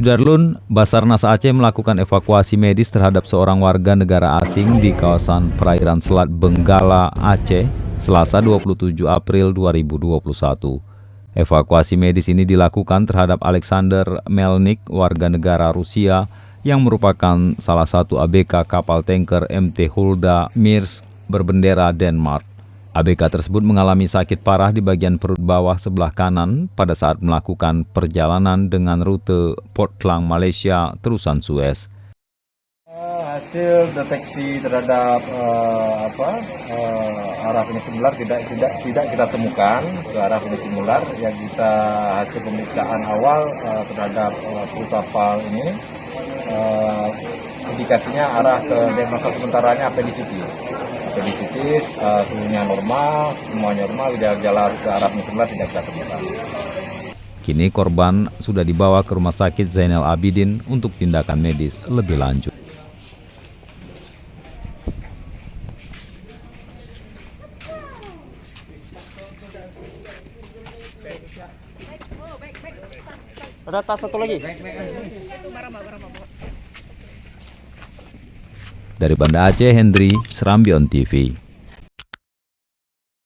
Sudarlun, Basarnas Aceh melakukan evakuasi medis terhadap seorang warga negara asing di kawasan perairan Selat Benggala, Aceh, Selasa 27 April 2021. Evakuasi medis ini dilakukan terhadap Alexander Melnik, warga negara Rusia, yang merupakan salah satu ABK kapal tanker MT Hulda Mirsk berbendera Denmark. ABK tersebut mengalami sakit parah di bagian perut bawah sebelah kanan pada saat melakukan perjalanan dengan rute Port Klang, Malaysia, terusan Suez. Hasil deteksi terhadap arah penyakit menular tidak kita temukan ke arah penyakit menular. Yang kita hasil pemeriksaan awal terhadap kru kapal ini indikasinya arah ke diagnosa sementaranya appendicitis. Suhunya normal, semuanya normal, gejala ke arah penyakit menular tidak kita temukan. Kini korban sudah dibawa ke Rumah Sakit Zainal Abidin untuk tindakan medis lebih lanjut. Ada tas satu lagi. Dari Banda Aceh, Hendri, Serambion TV.